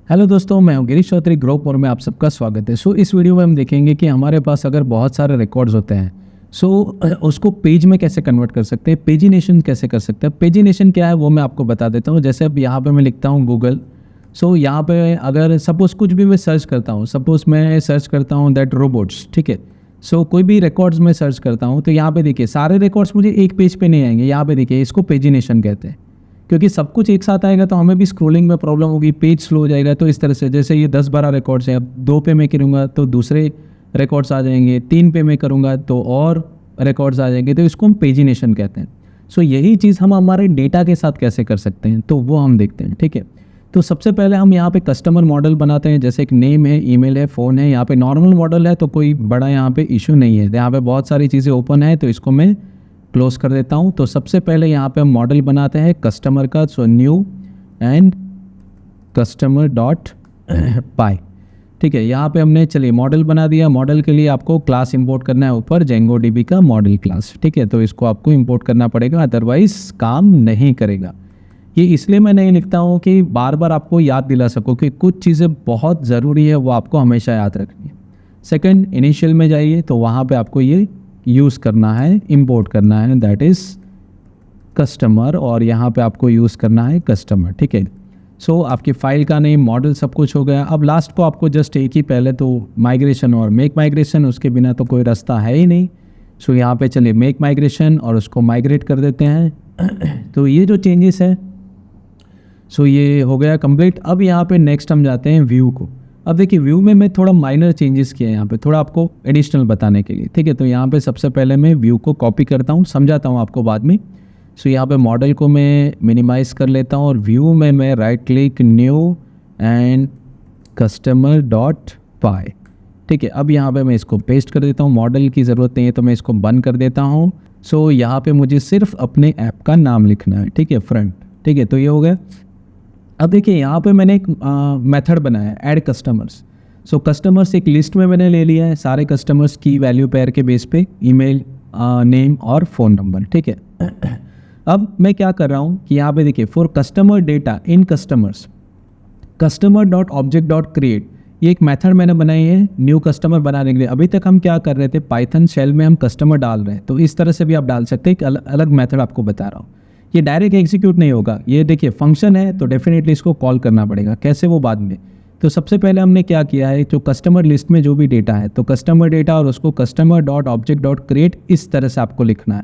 Hello दोस्तों, मैं हूं गिरीश चौधरी ग्रुप और मैं आप सबका स्वागत है। इस वीडियो में हम देखेंगे कि हमारे पास अगर बहुत सारे रिकॉर्ड्स होते हैं उसको पेज में कैसे कन्वर्ट कर सकते हैं, पेजिनेशन कैसे कर सकते हैं। पेजिनेशन क्या है वो मैं आपको बता देता हूं। जैसे अब यहाँ पे मैं लिखता हूं गूगल। यहाँ पे अगर सपोज़ कुछ भी मैं सर्च करता हूँ, सपोज़ मैं सर्च करता हूँ दैट रोबोट्स, ठीक है। कोई भी रिकॉर्ड्स में सर्च करता हूँ तो यहाँ पे देखिए सारे रिकॉर्ड्स मुझे एक पेज पे नहीं आएंगे। यहाँ पे देखिए इसको पेजिनेशन कहते हैं, क्योंकि सब कुछ एक साथ आएगा तो हमें भी स्क्रॉलिंग में प्रॉब्लम होगी, पेज स्लो हो जाएगा। तो इस तरह से जैसे ये 10-12 रिकॉर्ड्स हैं, अब 2 पे मैं करूँगा तो दूसरे रिकॉर्ड्स आ जाएंगे, 3 पे मैं करूँगा तो और रिकॉर्ड्स आ जाएंगे। तो इसको हम पेजिनेशन कहते हैं। यही चीज़ हम हमारे डेटा के साथ कैसे कर सकते हैं तो वो हम देखते हैं, ठीक है। तो सबसे पहले हम यहाँ पे कस्टमर मॉडल बनाते हैं। जैसे एक नेम है, ईमेल है, फ़ोन है। यहाँ पे नॉर्मल मॉडल है तो कोई बड़ा यहाँ पे इशू नहीं है। यहाँ पे बहुत सारी चीज़ें ओपन है तो इसको मैं क्लोज कर देता हूँ। तो सबसे पहले यहाँ पे हम मॉडल बनाते हैं कस्टमर का। New and customer dot py, ठीक है। यहाँ पे हमने चलिए मॉडल बना दिया। मॉडल के लिए आपको क्लास इंपोर्ट करना है ऊपर, जेंगोडीबी का मॉडल क्लास, ठीक है। तो इसको आपको इंपोर्ट करना पड़ेगा, अदरवाइज काम नहीं करेगा। ये इसलिए मैं नहीं लिखता हूँ कि बार बार आपको याद दिला सकूँ कि कुछ चीज़ें बहुत ज़रूरी है, वो आपको हमेशा याद रखनी है। सेकंड, इनिशियल में जाइए तो वहाँ पे आपको ये यूज़ करना है, इंपोर्ट करना है, दैट इज़ कस्टमर। और यहाँ पे आपको यूज़ करना है कस्टमर, ठीक है। आपकी फ़ाइल का नेम, मॉडल, सब कुछ हो गया। अब लास्ट को आपको जस्ट एक ही पहले तो माइग्रेशन और मेक माइग्रेशन, उसके बिना तो कोई रास्ता है ही नहीं। यहाँ पे चलिए मेक माइग्रेशन और उसको माइग्रेट कर देते हैं। तो ये जो चेंजेस है ये हो गया कंप्लीट। अब यहाँ पे नेक्स्ट हम जाते हैं व्यू को। अब देखिए व्यू में मैं थोड़ा माइनर चेंजेस किए हैं यहाँ पे, थोड़ा आपको एडिशनल बताने के लिए, ठीक है। तो यहाँ पे सबसे पहले मैं व्यू को कॉपी करता हूँ, समझाता हूँ आपको बाद में। यहाँ पे मॉडल को मैं मिनिमाइज कर लेता हूँ और व्यू में मैं right click, new and customer dot py, ठीक है। अब यहाँ पे मैं इसको पेस्ट कर देता हूँ। मॉडल की ज़रूरत नहीं है तो मैं इसको बंद कर देता हूँ। यहाँ पे मुझे सिर्फ अपने ऐप का नाम लिखना है, ठीक है, फ्रंट, ठीक है। तो ये हो गया। अब देखिए यहाँ पे मैंने एक मेथड बनाया है, ऐड कस्टमर्स। कस्टमर्स एक लिस्ट में मैंने ले लिया है, सारे कस्टमर्स की वैल्यू पेयर के बेस पे, ईमेल, नेम और फ़ोन नंबर, ठीक है। अब मैं क्या कर रहा हूँ कि यहाँ पे देखिए for customer data in customers, customer dot object dot create, ये एक मेथड मैंने बनाई है न्यू कस्टमर बनाने के लिए। अभी तक हम क्या कर रहे थे, पाइथन शेल में हम कस्टमर डाल रहे हैं। तो इस तरह से भी आप डाल सकते हैं, एक अलग मेथड आपको बता रहा हूँ। ये डायरेक्ट एग्जीक्यूट नहीं होगा, ये देखिए फंक्शन है तो डेफिनेटली इसको कॉल करना पड़ेगा, कैसे वो बाद में। तो सबसे पहले हमने क्या किया है, जो कस्टमर लिस्ट में जो भी डेटा है तो कस्टमर डेटा और उसको customer dot object dot create, इस तरह से आपको लिखना है।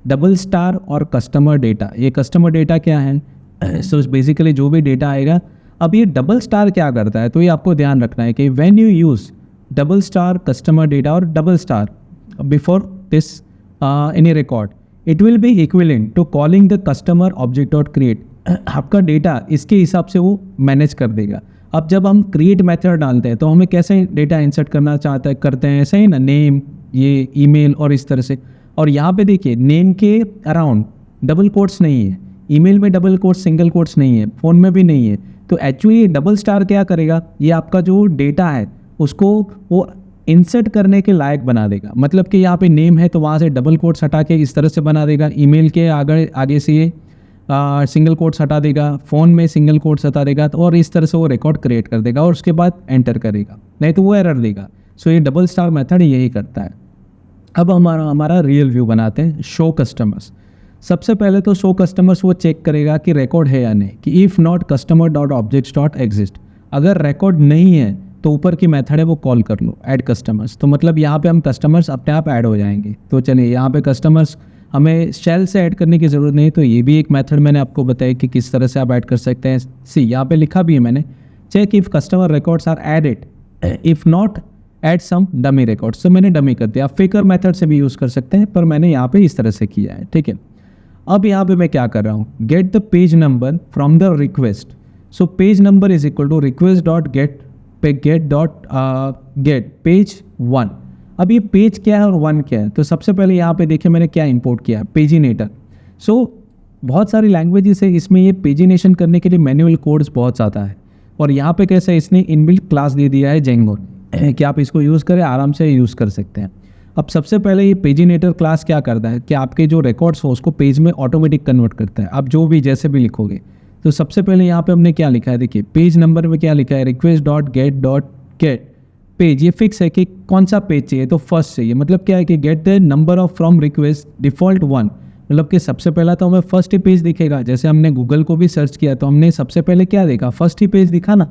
डबल स्टार और कस्टमर डेटा, ये कस्टमर डेटा क्या है, बेसिकली जो भी डेटा आएगा। अब ये डबल स्टार क्या करता है तो ये आपको ध्यान रखना है कि when you use double star customer data और double star before this any record, it will be equivalent to calling the customer object dot create. आपका डेटा इसके हिसाब से वो मैनेज कर देगा। अब जब हम क्रिएट मेथड डालते हैं तो हमें कैसे डेटा इंसर्ट करना करते हैं, ऐसे ही ना, नेम, ये ईमेल और इस तरह से। और यहाँ पे देखिए नेम के अराउंड डबल कोट्स नहीं है, ईमेल में डबल कोट्स, सिंगल कोट्स नहीं है, फ़ोन में भी नहीं है। तो एक्चुअली डबल स्टार क्या करेगा, ये आपका जो डेटा है उसको वो इंसर्ट करने के लायक बना देगा। मतलब कि यहाँ पे नेम है तो वहाँ से डबल कोट्स हटा के इस तरह से बना देगा, ईमेल के आगे से ये सिंगल कोट्स हटा देगा, फ़ोन में सिंगल कोट्स हटा देगा, तो और इस तरह से वो रिकॉर्ड क्रिएट कर देगा और उसके बाद एंटर करेगा, नहीं तो वो एरर देगा। ये डबल स्टार मेथड यही करता है। अब हमारा रियल व्यू बनाते हैं, शो कस्टमर्स। सबसे पहले तो शो कस्टमर्स वो चेक करेगा कि रिकॉर्ड है या नहीं, कि if not customer dot objects dot exist, अगर रिकॉर्ड नहीं है तो ऊपर की मेथड है वो कॉल कर लो, ऐड कस्टमर्स। तो मतलब यहाँ पे हम कस्टमर्स अपने आप ऐड हो जाएंगे। तो चलिए यहाँ पे कस्टमर्स हमें शेल से ऐड करने की ज़रूरत नहीं, तो ये भी एक मेथड मैंने आपको बताया कि किस तरह से आप ऐड कर सकते हैं। यहाँ पे लिखा भी है मैंने, check if customer records are added, if not add some dummy records. तो मैंने डमी कर दिया। आप फेकर मेथड से भी यूज़ कर सकते हैं, पर मैंने यहाँ पे इस तरह से किया है, ठीक है। अब यहाँ पे मैं क्या कर रहा हूँ, get the page number from the request. Page number is equal to request dot get page 1। अब ये पेज क्या है और 1 क्या है, तो सबसे पहले यहाँ पे देखिए मैंने क्या इंपोर्ट किया है, पेजिनेटर। बहुत सारी लैंग्वेजेस है, इसमें ये पेजिनेशन करने के लिए मैनुअल कोड्स बहुत ज़्यादा है। और यहाँ पे कैसे इसने इनबिल्ट क्लास दे दिया है जेंगो, कि आप इसको यूज़ करें, आराम से यूज़ कर सकते हैं। अब सबसे पहले ये पेजिनेटर क्लास क्या करता है कि आपके जो रिकॉर्ड्स हो उसको पेज में ऑटोमेटिक कन्वर्ट करता है। आप जो भी जैसे भी लिखोगे, तो सबसे पहले यहाँ पे हमने क्या लिखा है, देखिए पेज नंबर में क्या लिखा है, रिक्वेस्ट डॉट गेट पेज, ये फिक्स है कि कौन सा पेज चाहिए, तो फर्स्ट चाहिए। मतलब क्या है कि get the number of from request default 1, मतलब कि सबसे पहला तो हमें फर्स्ट ही पेज दिखेगा। जैसे हमने गूगल को भी सर्च किया तो हमने सबसे पहले क्या देखा, फर्स्ट ही पेज दिखा ना,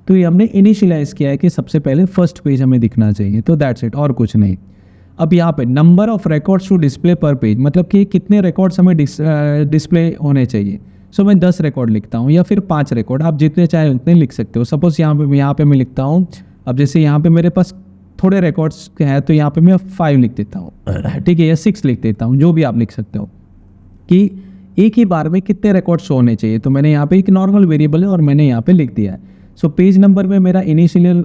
तो ये हमने इनिशियलाइज किया है कि सबसे पहले फर्स्ट पेज हमें दिखना चाहिए, तो दैट्स इट, और कुछ नहीं। अब यहाँ पे number of records to display per page, मतलब कि कितने रिकॉर्ड्स हमें डिस्प्ले होने चाहिए। सो मैं 10 रिकॉर्ड लिखता हूँ या फिर 5 रिकॉर्ड, आप जितने चाहे उतने लिख सकते हो। सपोज यहाँ पे मैं लिखता हूँ, अब जैसे यहाँ पे मेरे पास थोड़े रिकॉर्ड्स हैं तो यहाँ पे मैं 5 लिख देता हूँ, ठीक है, या 6 लिख देता हूँ, जो भी आप लिख सकते हो कि एक ही बार में कितने रिकॉर्ड्स होने चाहिए। तो मैंने यहाँ पे एक नॉर्मल वेरिएबल है और मैंने यहाँ पे लिख दिया है। सो पेज नंबर में मेरा इनिशियल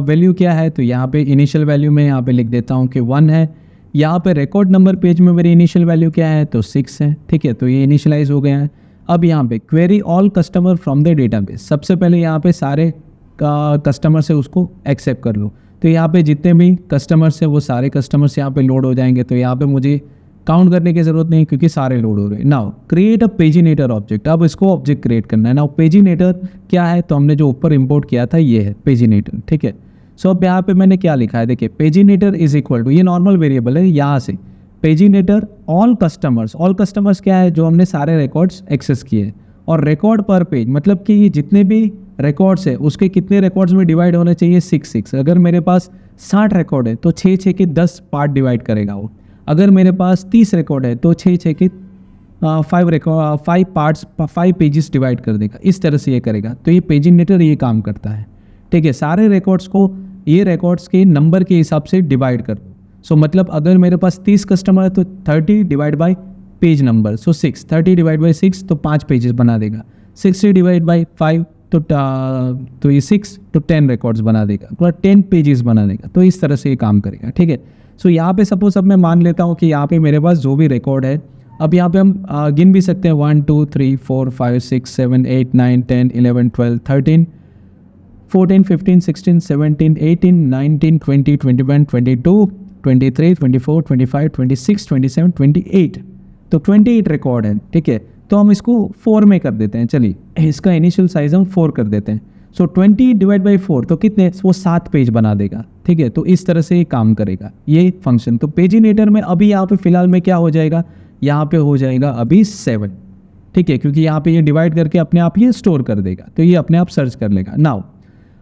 वैल्यू क्या है, तो यहाँ पे इनिशियल वैल्यू में यहाँ पे लिख देता हूँ कि 1 है। यहाँ पे रिकॉर्ड नंबर पेज में मेरी इनिशियल वैल्यू क्या है, तो 6 है, ठीक है, तो ये इनिशियलाइज हो गया है। अब यहाँ पे query all customer from the database, सबसे पहले यहाँ पे सारे कस्टमर से उसको एक्सेप्ट कर लो। तो यहाँ पे जितने भी कस्टमर्स हैं वो सारे कस्टमर्स यहाँ पे लोड हो जाएंगे, तो यहाँ पे मुझे काउंट करने की जरूरत नहीं क्योंकि सारे लोड हो रहे हैं। नाउ क्रिएट अ पेजिनेटर ऑब्जेक्ट, अब इसको ऑब्जेक्ट क्रिएट करना है। नाउ पेजिनेटर क्या है, तो हमने जो ऊपर इंपोर्ट किया था ये है पेजिनेटर, ठीक है। सो अब यहाँ पे मैंने क्या लिखा है, देखिए पेजिनेटर इज इक्वल टू, ये नॉर्मल वेरिएबल है, यहाँ से पेजिनेटर ऑल कस्टमर्स क्या है, जो हमने सारे रिकॉर्ड्स एक्सेस किए, और रिकॉर्ड पर पेज मतलब कि ये जितने भी रिकॉर्ड्स है उसके कितने रिकॉर्ड्स में डिवाइड होने चाहिए, 6। अगर मेरे पास 60 रिकॉर्ड है तो 6 के 10 पार्ट डिवाइड करेगा वो। अगर मेरे पास 30 रिकॉर्ड है तो 6 के 5 पार्ट्स 5 पेजेस डिवाइड कर देगा, इस तरह से ये करेगा। तो ये पेजिनेटर ये काम करता है, ठीक है। सारे रिकॉर्ड्स को ये रिकॉर्ड्स के नंबर के हिसाब से डिवाइड कर दो। सो मतलब अगर मेरे पास 30 कस्टमर है तो 30 divide by page number, so 6, 30 divide by 6 तो 5 पेजेस बना देगा, 60 डिवाइड बाई 5 तो ये 6 तो 10 रिकॉर्ड्स बना देगा, पूरा 10 पेजेस बना देगा। तो इस तरह से ये काम करेगा, ठीक है। सो यहाँ पे सपोज अब मैं मान लेता हूँ कि यहाँ पे मेरे पास जो भी रिकॉर्ड है, अब यहाँ पे हम गिन भी सकते हैं 1 2 3 4 5 6 7 8 9 10 11 12 13 14 15 16 17 18 19 20 21 22 23 24 25 26 27 28, तो 28 रिकॉर्ड है, ठीक है। तो हम इसको 4 में कर देते हैं, चलिए इसका इनिशियल साइज हम 4 कर देते हैं। सो 20 डिवाइड बाई 4 तो कितने, वो 7 पेज बना देगा, ठीक है। तो इस तरह से ये काम करेगा ये फंक्शन। तो पेजिनेटर में अभी यहाँ पे फिलहाल में क्या हो जाएगा, यहाँ पे हो जाएगा अभी 7, ठीक है, क्योंकि यहाँ पे ये डिवाइड करके अपने आप ये स्टोर कर देगा, तो ये अपने आप सर्च कर लेगा। नाउ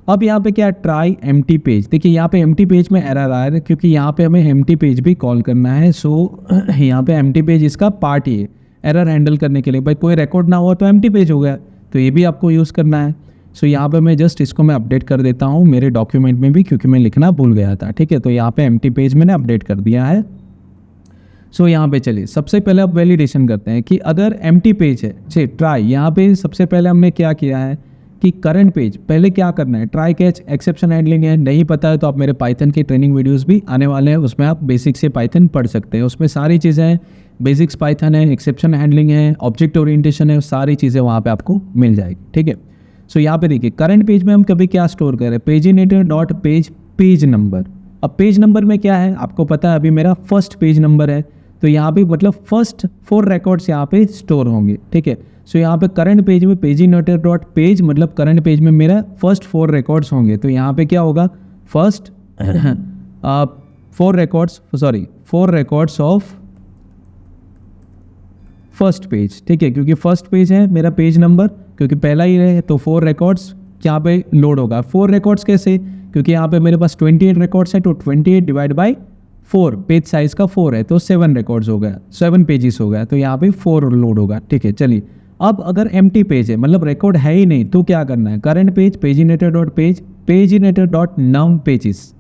अब यहाँ पे क्या, ट्राई एम्प्टी पेज, देखिए यहाँ पे एम्प्टी पेज में एरर आ रहा है क्योंकि यहाँ पे हमें एम्प्टी पेज भी कॉल करना है। सो यहाँ पे एम्प्टी पेज इसका पार्ट ही है एरर हैंडल करने के लिए। भाई कोई रिकॉर्ड ना हुआ तो एम्प्टी पेज हो गया, तो ये भी आपको यूज़ करना है। सो यहाँ पे मैं जस्ट इसको मैं अपडेट कर देता हूँ मेरे डॉक्यूमेंट में भी, क्योंकि मैं लिखना भूल गया था, ठीक है। तो यहाँ पे एम्प्टी पेज मैंने अपडेट कर दिया है। सो यहाँ पे चलिए सबसे पहले अब वैलिडेशन करते हैं कि अगर एम्प्टी पेज है, चलिए ट्राई, यहाँ पे सबसे पहले हमने क्या किया है कि करंट पेज पहले क्या करना है, ट्राई कैच एक्सेप्शन हैंडलिंग है। नहीं पता है तो आप मेरे पाइथन के ट्रेनिंग वीडियोस भी आने वाले हैं, उसमें आप बेसिक से पाइथन पढ़ सकते हैं। उसमें सारी चीज़ें हैं, बेसिक्स पाइथन है, एक्सेप्शन हैंडलिंग है, ऑब्जेक्ट ओरिएंटेशन है, सारी चीज़ें वहाँ पे आपको मिल जाएगी, ठीक है। सो यहाँ पे देखिए करंट पेज में हम कभी क्या स्टोर करें, पेजिनेटर डॉट पेज नंबर। अब पेज नंबर में क्या है आपको पता है, अभी मेरा फर्स्ट पेज नंबर है, तो यहाँ पे मतलब फर्स्ट 4 रिकॉर्ड्स यहाँ पे स्टोर होंगे, ठीक है। सो यहाँ पे करंट पेज में पेजिनेटर डॉट पेज मतलब करंट पेज में मेरा फर्स्ट 4 रिकॉर्ड्स होंगे, तो यहाँ पे क्या होगा, first 4 records of first page, ठीक है, क्योंकि फर्स्ट पेज है मेरा पेज नंबर, क्योंकि पहला ही है तो 4 रिकॉर्ड्स यहाँ पे लोड होगा। 4 रिकॉर्ड्स कैसे, क्योंकि यहाँ पे मेरे पास 28 रिकॉर्ड्स है, तो 28 डिवाइड बाई 4, पेज साइज का 4 है तो 7 रिकॉर्ड्स हो गया, 7 पेजेस हो गया, तो यहाँ पे 4 लोड होगा, ठीक है। चलिए अब अगर एम्प्टी पेज है मतलब रिकॉर्ड है ही नहीं तो क्या करना है, करंट पेज पेजिनेटर डॉट पेजिनेटर डॉट नम पेजेस,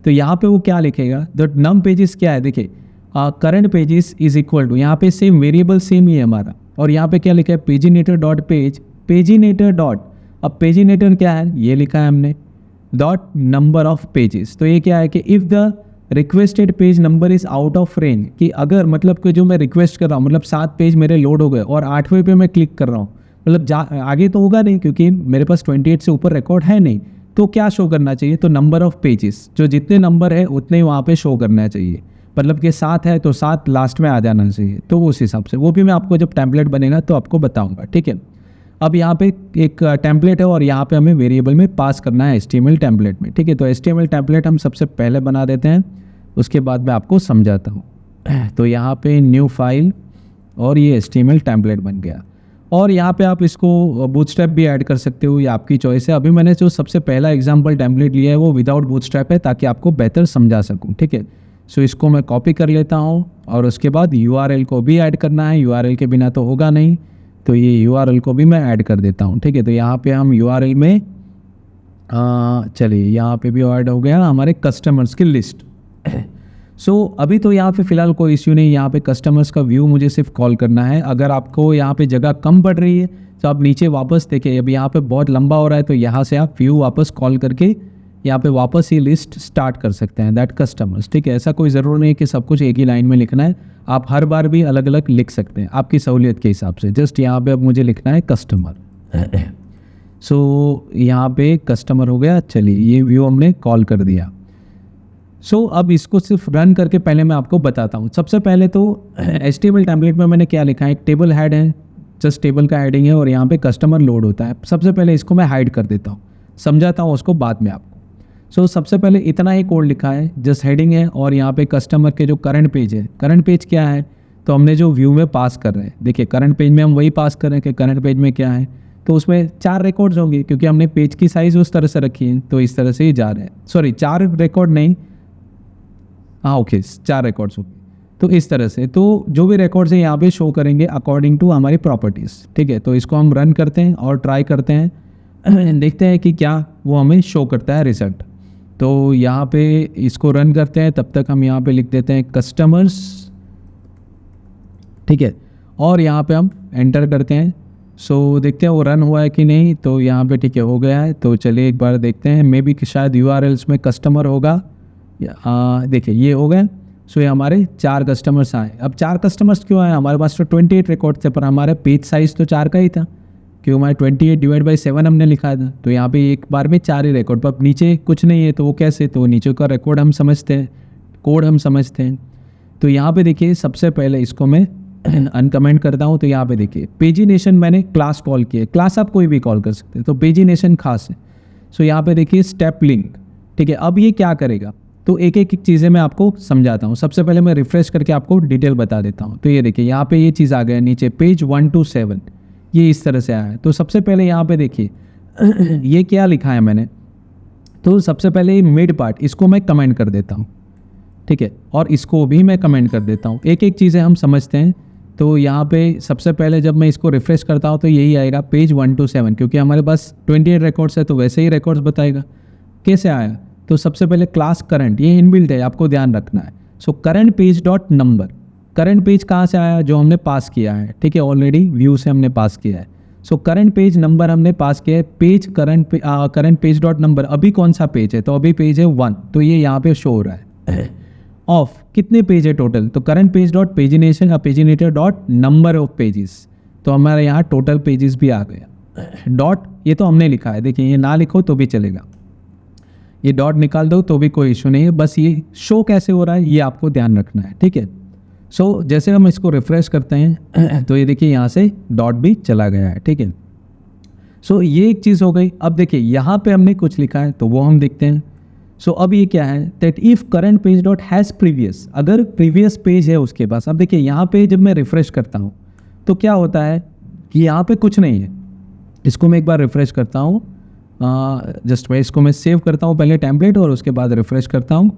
तो यहाँ पे वो क्या लिखेगा, डॉट नम पेजेस क्या है, देखिए current pages is equal to, यहाँ पे सेम वेरिएबल सेम ही है हमारा, और यहाँ पे क्या लिखा है पेजिनेटर डॉट पेजिनेटर डॉट, अब पेजिनेटर क्या है ये लिखा है हमने, डॉट नंबर ऑफ पेजेस। तो ये क्या है कि if the requested page number is out of range, कि अगर मतलब कि जो मैं रिक्वेस्ट कर रहा हूँ मतलब 7 पेज मेरे लोड हो गए और 8वें पे मैं क्लिक कर रहा हूँ, मतलब आगे तो होगा नहीं क्योंकि मेरे पास 28 से ऊपर रिकॉर्ड है नहीं, तो क्या शो करना चाहिए, तो नंबर ऑफ पेजेस, जो जितने नंबर है उतने ही वहाँ पे शो करना चाहिए, मतलब कि 7 है तो 7 लास्ट में आ जाना चाहिए, तो उस हिसाब से वो भी मैं आपको जब टेम्पलेट बनेगा तो आपको बताऊँगा, ठीक है। अब यहाँ पे एक टेम्पलेट है और यहाँ पे हमें वेरिएबल में पास करना है HTML टेम्पलेट में, ठीक है। तो HTML टेम्पलेट हम सबसे पहले बना देते हैं, उसके बाद मैं आपको समझाता हूँ। तो यहाँ पे न्यू फाइल और ये HTML टेम्पलेट बन गया, और यहाँ पे आप इसको बूटस्ट्रैप भी ऐड कर सकते हो, ये आपकी चॉइस है। अभी मैंने जो सबसे पहला एग्जाम्पल टेम्पलेट लिया है वो विदाउट बूटस्ट्रैप है, ताकि आपको बेहतर समझा सकूँ, ठीक है। सो इसको मैं कॉपी कर लेता हूँ और उसके बाद URL को भी ऐड करना है, URL के बिना तो होगा नहीं, तो ये URL को भी मैं ऐड कर देता हूँ, ठीक है। तो यहाँ पे हम URL में चलिए यहाँ पे भी ऐड हो गया हमारे कस्टमर्स की लिस्ट। सो अभी तो यहाँ पे फ़िलहाल कोई इश्यू नहीं, यहाँ पे कस्टमर्स का व्यू मुझे सिर्फ कॉल करना है। अगर आपको यहाँ पे जगह कम पड़ रही है तो आप नीचे वापस देखिए, अब यहाँ पे बहुत लंबा हो रहा है, तो यहाँ से आप व्यू वापस कॉल करके यहाँ पे वापस ये लिस्ट स्टार्ट कर सकते हैं, दैट कस्टमर्स, ठीक है। ऐसा कोई ज़रूर नहीं है कि सब कुछ एक ही लाइन में लिखना है, आप हर बार भी अलग अलग लिख सकते हैं आपकी सहूलियत के हिसाब से। जस्ट यहाँ पे अब मुझे लिखना है कस्टमर। सो यहाँ पे कस्टमर हो गया। चलिए ये व्यू हमने कॉल कर दिया। सो अब इसको सिर्फ रन करके पहले मैं आपको बताता हूँ। सबसे पहले तो HTML टेम्पलेट में मैंने क्या लिखा है, एक टेबल हेड है, जस्ट टेबल का हेडिंग है, और यहाँ पे कस्टमर लोड होता है। सबसे पहले इसको मैं हाइड कर देता हूँ, समझाता हूँ उसको बाद में आपको। सो सबसे पहले इतना ही कोड लिखा है, जस्ट हेडिंग है, और यहाँ पे कस्टमर के जो करंट पेज है, करंट पेज क्या है तो हमने जो व्यू में पास कर रहे हैं, देखिए करंट पेज में हम वही पास कर रहे हैं कि करंट पेज में क्या है, तो उसमें 4 रिकॉर्ड्स होंगे, क्योंकि हमने पेज की साइज़ उस तरह से रखी है, तो इस तरह से ही जा रहे हैं। सॉरी 4 रिकॉर्ड नहीं, हाँ ओके 4 रिकॉर्ड्स होंगे, तो इस तरह से। तो जो भी रिकॉर्ड्स हैं यहाँ पे शो करेंगे अकॉर्डिंग टू हमारी प्रॉपर्टीज़, ठीक है। तो इसको हम रन करते हैं और ट्राई करते हैं, देखते हैं कि क्या वो हमें शो करता है रिजल्ट। तो यहाँ पे इसको रन करते हैं, तब तक हम यहाँ पे लिख देते हैं कस्टमर्स, ठीक है, और यहाँ पे हम एंटर करते हैं। सो देखते हैं वो रन हुआ है कि नहीं। तो यहाँ पे ठीक है हो गया है। तो चलिए एक बार देखते हैं, मे बी कि शायद URLs में कस्टमर होगा। देखिए ये हो गया। सो ये हमारे 4 कस्टमर्स आए। अब 4 कस्टमर्स क्यों आए, हमारे पास तो 28 रिकॉर्ड थे, पर हमारा पेज साइज़ तो 4 का ही था, क्यों हमारे 28 डिवाइड बाई 7 हमने लिखा था। तो यहाँ पे एक बार में 4 ही रिकॉर्ड, पर नीचे कुछ नहीं है, तो वो कैसे, तो नीचे का रिकॉर्ड हम समझते हैं, कोड हम समझते हैं। तो यहाँ पे देखिए सबसे पहले इसको मैं अनकमेंट करता हूँ। तो यहाँ पे देखिए पेजिनेशन मैंने क्लास कॉल किया, क्लास आप कोई भी कॉल कर सकते हैं, तो पेजिनेशन खास है। सो यहाँ पे देखिए स्टेप लिंक, ठीक है। अब ये क्या करेगा, तो एक एक चीज़ें मैं आपको समझाता हूँ। सबसे पहले मैं रिफ्रेश करके आपको डिटेल बता देता हूँ। तो ये देखिए यहाँ पे ये चीज़ आ गया नीचे, पेज 1 to 7 ये इस तरह से आया है। तो सबसे पहले यहाँ पे देखिए ये क्या लिखा है मैंने, तो सबसे पहले मिड पार्ट इसको मैं कमेंट कर देता हूँ, ठीक है, और इसको भी मैं कमेंट कर देता हूँ। एक एक चीज़ें हम समझते हैं। तो यहाँ पे सबसे पहले जब मैं इसको रिफ्रेश करता हूँ तो यही आएगा पेज 1 to 7, क्योंकि हमारे पास 28 रिकॉर्ड्स है, तो वैसे ही रिकॉर्ड्स बताएगा। कैसे आया, तो सबसे पहले क्लास करंट, ये इनबिल्ट है, आपको ध्यान रखना है। So current page dot number, current page कहाँ से आया, जो हमने पास किया है, ठीक है, ऑलरेडी व्यू से हमने पास किया है। सो करंट पेज नंबर हमने पास किया है, page current page dot number, अभी कौन सा पेज है, तो अभी पेज है 1, तो ये यहाँ पे शो हो रहा है। ऑफ कितने पेज है टोटल, तो current page dot pagination paginator dot number of pages, तो हमारे यहाँ टोटल पेजेस भी आ गया। डॉट ये तो हमने लिखा है, देखिए ये ना लिखो तो भी चलेगा, ये डॉट निकाल दो तो भी कोई इशू नहीं है, बस ये शो कैसे हो रहा है ये आपको ध्यान रखना है, ठीक है। सो जैसे हम इसको रिफ्रेश करते हैं तो ये देखिए यहाँ से डॉट भी चला गया है, ठीक है। सो ये एक चीज़ हो गई। अब देखिए यहाँ पे हमने कुछ लिखा है, तो वो हम देखते हैं। सो अब ये क्या है, that if current page dot has previous, अगर प्रीवियस पेज है उसके पास। अब देखिए यहाँ पे जब मैं रिफ्रेश करता हूँ तो क्या होता है कि यहाँ पे कुछ नहीं है। इसको मैं एक बार रिफ्रेश करता हूँ, जस्ट मैं सेव करता हूँ पहले टेम्पलेट और उसके बाद रिफ्रेश करता हूँ।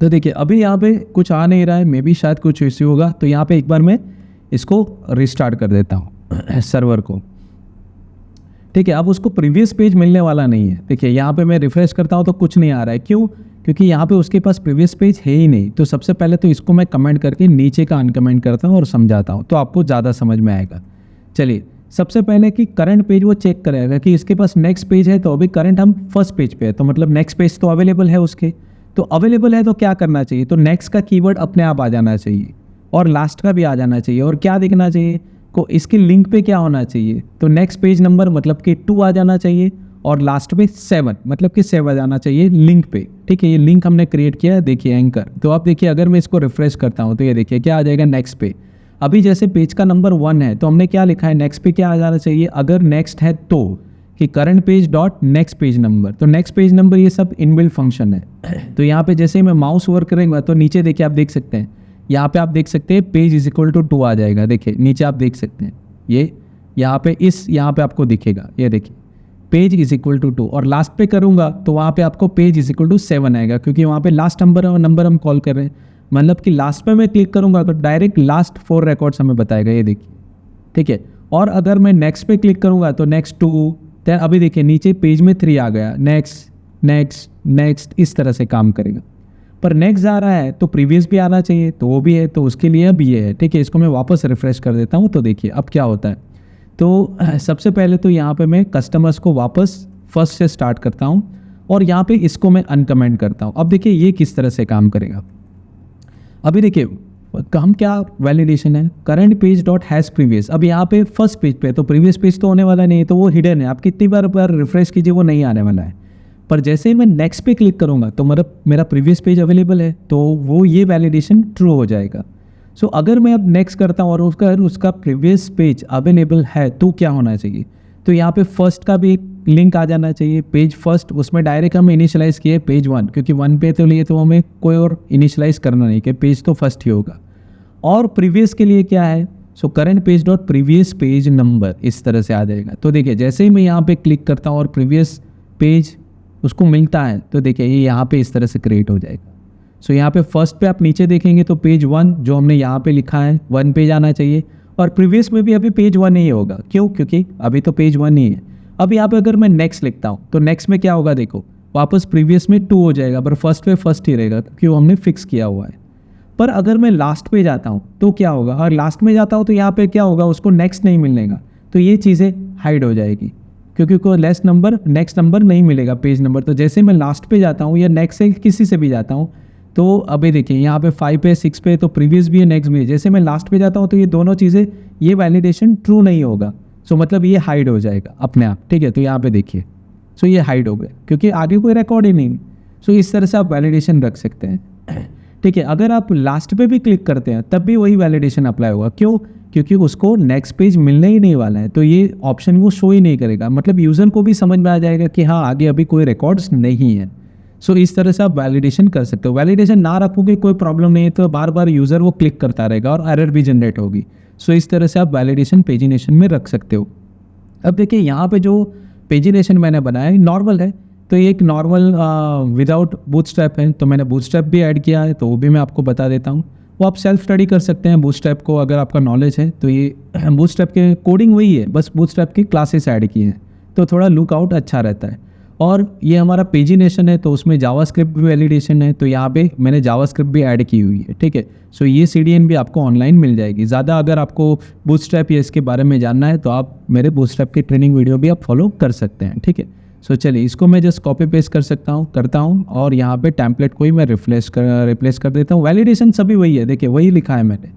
तो देखिए अभी यहाँ पे कुछ आ नहीं रहा है, मे बी शायद कुछ इश्यू होगा। तो यहाँ पे एक बार मैं इसको रिस्टार्ट कर देता हूँ सर्वर को, ठीक है। अब उसको प्रीवियस पेज मिलने वाला नहीं है। देखिए यहाँ पे मैं रिफ्रेश करता हूँ तो कुछ नहीं आ रहा है, क्यों, क्योंकि यहाँ पे उसके पास प्रीवियस पेज है ही नहीं। तो सबसे पहले तो इसको मैं कमेंट करके नीचे का अनकमेंट करता हूँ और समझाता हूँ, तो आपको ज़्यादा समझ में आएगा। चलिए सबसे पहले कि करंट पेज वो चेक करेगा कि इसके पास नेक्स्ट पेज है, तो अभी करंट हम फर्स्ट पेज पे है, तो मतलब नेक्स्ट पेज तो अवेलेबल है उसके। तो अवेलेबल है तो क्या करना चाहिए, तो नेक्स्ट का कीवर्ड अपने आप आ जाना चाहिए और लास्ट का भी आ जाना चाहिए। और क्या दिखना चाहिए को, इसकी लिंक पे क्या होना चाहिए, तो नेक्स्ट पेज नंबर मतलब कि 2 आ जाना चाहिए और लास्ट पे 7 मतलब कि 7 आ जाना चाहिए लिंक पे, ठीक है। ये लिंक हमने क्रिएट किया है, देखिए एंकर। तो आप देखिए अगर मैं इसको रिफ्रेश करता हूँ तो ये देखिए क्या आ जाएगा नेक्स्ट पे। अभी जैसे पेज का नंबर 1 है तो हमने क्या लिखा है, नेक्स्ट पे क्या आ जाना चाहिए, अगर नेक्स्ट है तो कि current page dot next page number. तो नेक्स्ट पेज नंबर ये सब इनबिल्ट फंक्शन है। तो यहाँ पे जैसे ही मैं माउस ओवर करेंगे तो नीचे देखिए आप देख सकते हैं, यहाँ पे आप देख सकते हैं पेज इज इक्वल टू 2 आ जाएगा। देखिए नीचे आप देख सकते हैं ये यहाँ पे आपको दिखेगा, ये देखिए पेज इज इक्वल टू 2, और लास्ट पे करूँगा तो वहाँ पे आपको पेज इज इक्वल टू 7 आएगा, क्योंकि वहाँ पे लास्ट नंबर हम कॉल कर रहे हैं। मतलब कि लास्ट पे मैं क्लिक करूँगा तो डायरेक्ट लास्ट 4 रिकॉर्ड्स हमें बताएगा, ये देखिए, ठीक है। और अगर मैं नेक्स्ट पे क्लिक करूँगा तो नेक्स्ट 2, देन अभी देखिए नीचे पेज में 3 आ गया, नेक्स्ट नेक्स्ट नेक्स्ट, इस तरह से काम करेगा। पर नेक्स्ट आ रहा है तो प्रीवियस भी आना चाहिए, तो वो भी है, तो उसके लिए अब ये है, ठीक है। इसको मैं वापस रिफ्रेश कर देता हूँ, तो देखिए अब क्या होता है। तो सबसे पहले तो यहाँ पे मैं कस्टमर्स को वापस फर्स्ट से स्टार्ट करता हूँ और यहाँ पे इसको मैं अनकमेंट करता हूँ। अब देखिए ये किस तरह से काम करेगा। अभी देखिए हम क्या वैलिडेशन है, current page dot has previous. अब यहाँ पे फर्स्ट पेज पे तो प्रीवियस पेज तो होने वाला नहीं है, तो वो हिडन है, आप कितनी बार रिफ्रेश कीजिए वो नहीं आने वाला है। पर जैसे ही मैं नेक्स्ट पे क्लिक करूँगा तो मेरा प्रीवियस पेज अवेलेबल है, तो वो ये वैलिडेशन ट्रू हो जाएगा। सो अगर मैं अब नेक्स्ट करता हूँ और उसका प्रीवियस पेज अवेलेबल है तो क्या होना चाहिए, तो यहाँ पे फर्स्ट का भी लिंक आ जाना चाहिए, पेज फर्स्ट, उसमें डायरेक्ट हम इनिशियलाइज़ किए पेज 1, क्योंकि 1 पे तो लिए तो हमें कोई और इनिशियलाइज़ करना नहीं कि पेज तो फर्स्ट ही होगा। और प्रीवियस के लिए क्या है, so current page dot previous page number, इस तरह से आ जाएगा। तो देखिए जैसे ही मैं यहाँ पे क्लिक करता हूँ और प्रीवियस पेज उसको मिलता है तो देखिए ये यहाँ पे इस तरह से क्रिएट हो जाएगा। सो यहाँ पे फर्स्ट पे आप नीचे देखेंगे तो पेज 1 जो हमने यहाँ पे लिखा है 1 पेज आना चाहिए, और प्रीवियस में भी अभी पेज 1 ही होगा। क्यों, क्योंकि अभी तो पेज 1 ही है। अब यहाँ पे अगर मैं नेक्स्ट लिखता हूँ तो नेक्स्ट में क्या होगा, देखो वापस प्रीवियस में 2 हो जाएगा, पर फर्स्ट पे फर्स्ट ही रहेगा क्योंकि वो हमने फिक्स किया हुआ है। पर अगर मैं लास्ट पे जाता हूँ तो क्या होगा, और लास्ट में जाता हूँ तो यहाँ पे क्या होगा, उसको नेक्स्ट नहीं मिलेगा, तो ये चीज़ें हाइड हो जाएगी क्योंकि कोई नेक्स्ट नंबर नहीं मिलेगा, पेज नंबर। तो जैसे मैं लास्ट पे जाता हूँ या नेक्स्ट से किसी से भी जाता हूँ तो अभी देखिए यहाँ पे 5 पे 6 पे तो प्रीवियस भी है नेक्स्ट भी है, जैसे मैं लास्ट पे जाता हूँ तो ये दोनों चीज़ें, ये वैलिडेशन ट्रू नहीं होगा। सो मतलब ये हाइड हो जाएगा अपने आप, ठीक है। तो यहाँ पे देखिए, सो ये हाइड हो गया क्योंकि आगे कोई रिकॉर्ड ही नहीं। सो इस तरह से आप वैलिडेशन रख सकते हैं, ठीक है। अगर आप लास्ट पे भी क्लिक करते हैं तब भी वही वैलिडेशन अप्लाई होगा। क्यों, क्योंकि उसको नेक्स्ट पेज मिलने ही नहीं वाला है, तो ये ऑप्शन वो शो ही नहीं करेगा। मतलब यूज़र को भी समझ में आ जाएगा कि हाँ आगे अभी कोई रिकॉर्ड्स नहीं है। सो इस तरह से आप वैलिडेशन कर सकते हो। वैलिडेशन ना रखोगे कोई प्रॉब्लम नहीं है, तो बार बार यूज़र वो क्लिक करता रहेगा और एरर भी जनरेट होगी। सो इस तरह से आप वैलिडेशन पेजिनेशन में रख सकते हो। अब देखिए यहाँ पे जो पेजिनेशन मैंने बनाया है नॉर्मल है, तो ये एक नॉर्मल विदाउट बूटस्ट्रैप है, तो मैंने बूटस्ट्रैप भी ऐड किया है, तो वो भी मैं आपको बता देता हूँ। वो आप सेल्फ स्टडी कर सकते हैं बूटस्ट्रैप को, अगर आपका नॉलेज है तो। ये बूटस्ट्रैप के कोडिंग वही है, बस बूटस्ट्रैप की क्लासेस ऐड की हैं, तो थोड़ा लुकआउट अच्छा रहता है। और ये हमारा पेजिनेशन है तो उसमें जावास्क्रिप्ट भी वैलिडेशन है, तो यहाँ पे मैंने जावास्क्रिप्ट भी ऐड की हुई है, ठीक है। सो ये CDN भी आपको ऑनलाइन मिल जाएगी। ज़्यादा अगर आपको बूटस्ट्रैप या इसके बारे में जानना है तो आप मेरे बूटस्ट्रैप की ट्रेनिंग वीडियो भी आप फॉलो कर सकते हैं, ठीक है। सो चलिए इसको मैं जस्ट कॉपी पेस्ट करता हूँ और यहाँ पे टेम्पलेट को ही मैं रिप्लेस कर देता हूँ। वैलिडेशन सभी वही है, देखिए वही लिखा है मैंने।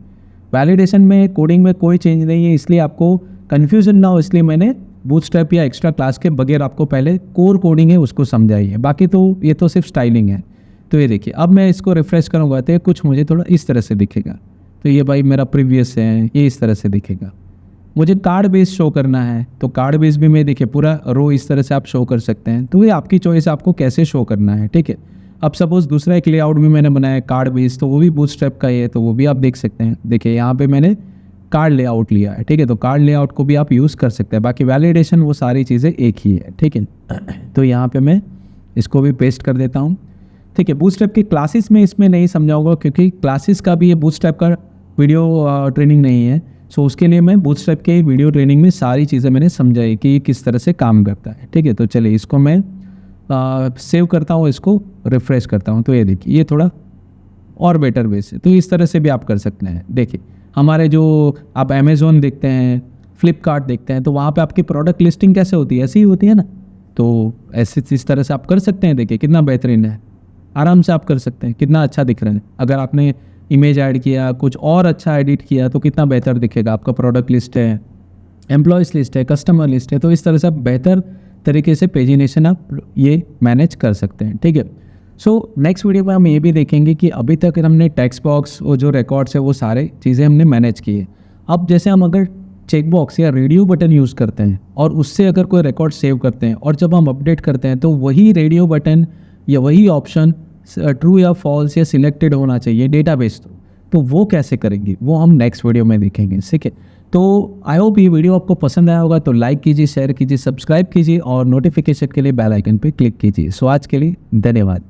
वैलिडेशन में कोडिंग में कोई चेंज नहीं है, इसलिए आपको कन्फ्यूजन ना हो, इसलिए मैंने बूटस्ट्रैप या एक्स्ट्रा क्लास के बगैर आपको पहले कोर कोडिंग है उसको समझाई है, बाकी तो ये तो सिर्फ स्टाइलिंग है। तो ये देखिए अब मैं इसको रिफ्रेश करूँगा तो कुछ मुझे थोड़ा इस तरह से दिखेगा। तो ये भाई मेरा प्रीवियस है, ये इस तरह से दिखेगा। मुझे कार्ड बेस शो करना है तो कार्ड बेस भी मैं देखिए पूरा रो इस तरह से आप शो कर सकते हैं, तो ये आपकी चॉइस है आपको कैसे शो करना है, ठीक है। अब सपोज़ दूसरा एक लेआउट भी मैंने बनाया कार्ड बेस, तो वो भी बूटस्ट्रैप का ही है, तो वो भी आप देख सकते हैं। देखिए यहाँ पे मैंने कार्ड लेआउट लिया है, ठीक है, तो कार्ड लेआउट को भी आप यूज़ कर सकते हैं। बाकी वैलिडेशन वो सारी चीज़ें एक ही है, ठीक है। तो यहाँ पे मैं इसको भी पेस्ट कर देता हूँ, ठीक है। बूटस्ट्रैप की क्लासेस में इसमें नहीं समझाऊंगा क्योंकि क्लासेस का भी ये बूटस्ट्रैप का वीडियो ट्रेनिंग नहीं है। सो उसके लिए मैं बूटस्ट्रैप के वीडियो ट्रेनिंग में सारी चीज़ें मैंने समझाई कि ये किस तरह से काम करता है, ठीक है। तो चलिए इसको मैं सेव करता हूँ, इसको रिफ्रेश करता हूँ, तो ये देखिए ये थोड़ा और बेटर वे से, तो इस तरह से भी आप कर सकते हैं। देखिए हमारे जो आप अमेज़ॉन देखते हैं, फ्लिपकार्ट देखते हैं, तो वहाँ पे आपकी प्रोडक्ट लिस्टिंग कैसे होती है, ऐसी ही होती है ना। तो ऐसे इस तरह से आप कर सकते हैं। देखिए कितना बेहतरीन है, आराम से आप कर सकते हैं, कितना अच्छा दिख रहा है। अगर आपने इमेज ऐड किया, कुछ और अच्छा एडिट किया तो कितना बेहतर दिखेगा। आपका प्रोडक्ट लिस्ट है, एम्प्लॉयज़ लिस्ट है, कस्टमर लिस्ट है, तो इस तरह से आप बेहतर तरीके से पेजिनेशन आप ये मैनेज कर सकते हैं, ठीक है। सो नेक्स्ट वीडियो में हम ये भी देखेंगे कि अभी तक हमने टेक्स्ट बॉक्स वो जो रिकॉर्ड्स है वो सारे चीज़ें हमने मैनेज किए। अब जैसे हम अगर चेक बॉक्स या रेडियो बटन यूज़ करते हैं और उससे अगर कोई रिकॉर्ड सेव करते हैं और जब हम अपडेट करते हैं तो वही रेडियो बटन या वही ऑप्शन ट्रू या फॉल्स या सिलेक्टेड होना चाहिए डेटाबेस थ्रू। तो वो कैसे करेंगे वो हम नेक्स्ट वीडियो में देखेंगे, ठीक है। तो आई होप ये वीडियो आपको पसंद आया होगा, तो लाइक कीजिए, शेयर कीजिए, सब्सक्राइब कीजिए और नोटिफिकेशन के लिए बेल आइकन पे क्लिक कीजिए। सो आज के लिए धन्यवाद।